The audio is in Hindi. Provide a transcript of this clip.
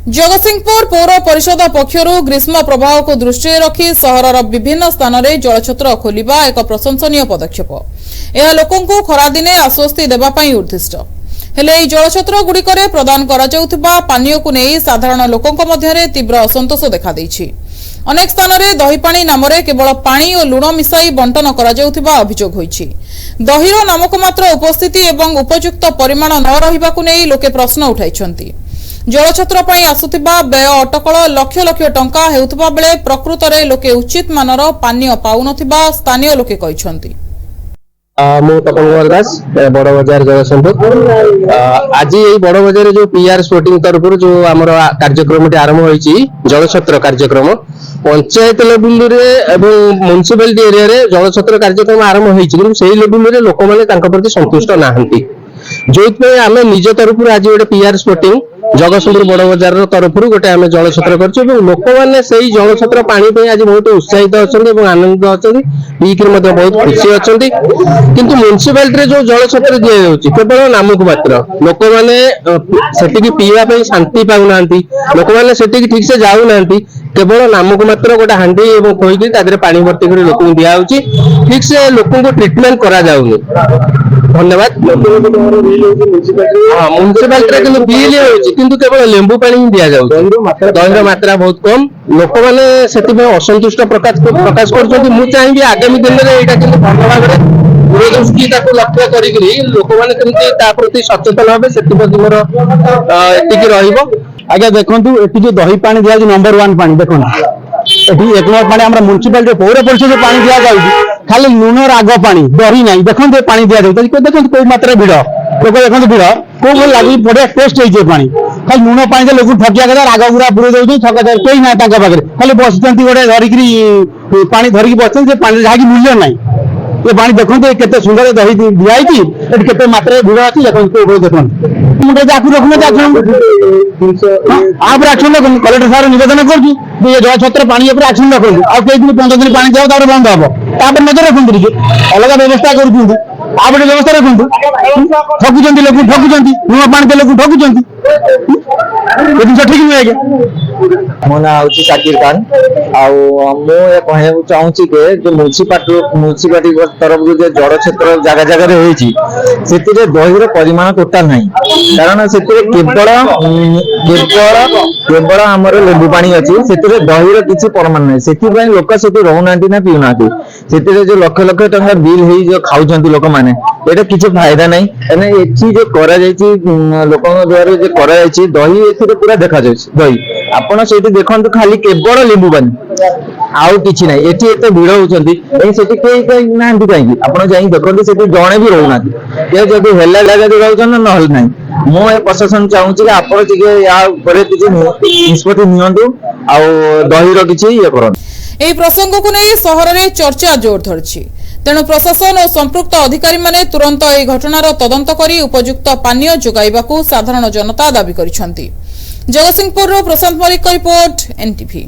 जगतसिंहपुर पौर परिषद पक्षर ग्रीष्म प्रवाह को दृष्टि रखी सहरर विभिन्न स्थान में जलछत्र खोलिबा एक प्रशंसनीय पदक्षेप। यह लोकंकु खरादिने आश्वस्ति देबापई उद्दिष्ट हेले जलछत्र गुड़िकरे प्रदान करा जाउथिबा पानीय को नहीं साधारण लोकंक मध्यरे तीव्र असंतोष देखा देछि। अनेक स्थान में दही पानी नाम केवल पानी और लुण मिसाई बंटन करा जाउथिबा अभियोग होइछि। दहीर नामक मात्र उपस्थिति एवं उपयुक्त परिमाण न रहिबाकु नहीं लोके प्रश्न उठाइछन्ति। जलछत्र पई आसुथिबा व्यय अटकल लक्ष लक्ष टंका हेउथबा बेले प्रकृत रे लोके उचित मानर पानीय पाउनथिबा स्थानीय लोके कहिसन्ति। मु तपन दास बड़ बजार जगतसिंहपुर। आज ये बड़ बजार जो पीआर स्पोर्टिंग तरफ जो आमर कार्यक्रम आरंभ होइछि जलछत्र कार्यक्रम पंचायत लेवल रे एवं म्युनिसिपालिटी एरिया रे जलछत्र कार्यक्रम आरंभ होइछि किंतु सेही लेवल रे लोक माने तांका प्रति संतुष्ट नाहंती। जोइतपे आमे निज तरफ आज गोटे पीआर स्पोर्टिंग जगतसिंहपुर बड़ बजार तरफ गोटे आम जलछत्र कर लोक मैंने से जलछत्र पानी आज बहुत उत्साहित अच्छा आनंदित अच्छा पीक बहुत खुशी अच्छा किंतु म्युनिसिपालिटी जो जलछत्र दि जाऊँगी केवल नामक मात्र लोक मैंने से पीवाई शांति पाऊना लोक मैंने से ठीक से जाऊना केवल नामक मात्र गोटे हांडी खोईकी पानी भर्ती कर लोक दिखाई ठीक से लोक ट्रिटमेंट करा जाऊनी। धन्यवाद। हाँ म्युनिसिपालिटी बिल किंतु केवल लेंबू पानी ही दि जाऊँगी दहीर मात्रा बहुत कम लोक मैंने से असंतुष्ट प्रकाश कर चाहिए आगामी दिन में यहाँ भल भाव दूरदृष्टि लक्ष्य कर लोक मैंने प्रति सचेतन हे से मोर एतिक आज्ञा देखु ये जो दही पानी दिया नंबर 1 पानी देखो ये 1 नंबर पानी आम म्युनिसिपालिटी पौर परिषद पानी दि जाऊँगी खाली लुण राग पानी दही ना देखते पानी दि जाऊँ देखते कौ मात्रा भिड़ लोक देखते भिड़ कौ भल लगे बढ़िया टेस्ट हो पानी खाली लुण पानी से लोग ठकिया कथा राग गुरा बुड़े दौर छका कई ना पाखे खाली बस गोटे धरिकी पानी धरिकी बस पानी जहाँकि मूल्य ना ये पानी देखते केते सुंदर दही दिखाई केते मात्रा भिड़ अच्छी देखते मुझे रखना एक्शन रखुन कलेक्टर साहब निवेदन कर जलछत्र पानी एक्शन रखु आ कई दिन 15 दिन पानी जाओ बंद हम नजर रखु अलग व्यवस्था कर व्यवस्था रखु ठकुंट लोग ठकुंट लुण पानी दे लोग ठकुंट ठीक नुहे आज्ञा। मो ना हूँ शाकिर खान आए कहू चाहूँगी कि जो म्युनिसिपालिटी तरफ जो जलछत्र जगह जगह से दहीर परिमाण टोटाल ना कारण से केवल केवल आमर लेंबू पानी अच्छी से दहीर किसी परिमाण ना से लोक से रोना ना पीऊना से जो लक्ष लक्ष टका बिल हो खाऊँ लोक मैंने ये किसी फायदा ना ये जो कर लोक द्वारा जो कर दही ए पूरा देखा दही आपण से देखो खाली केवल लेंबू पानी आउ कि ना ये भिड़ होती ना कहीं आप देखते से जड़े भी रोना जब है ना ना मुझे प्रशासन चाहूँगी आप निष्पत्ति नियंतु दहीर किसी ये कर प्रसंग को नहीं सहर में चर्चा जोर धरी तेणु प्रशासन और संपृक्त अधिकारी माने तुरंत यह घटनार तदंत करी उपयुक्त पानीय जोगाइबाकू साधारण जनता दाबी करिसेंति। जगतसिंहपुर प्रशांत मलिक रिपोर्ट एनटीवी।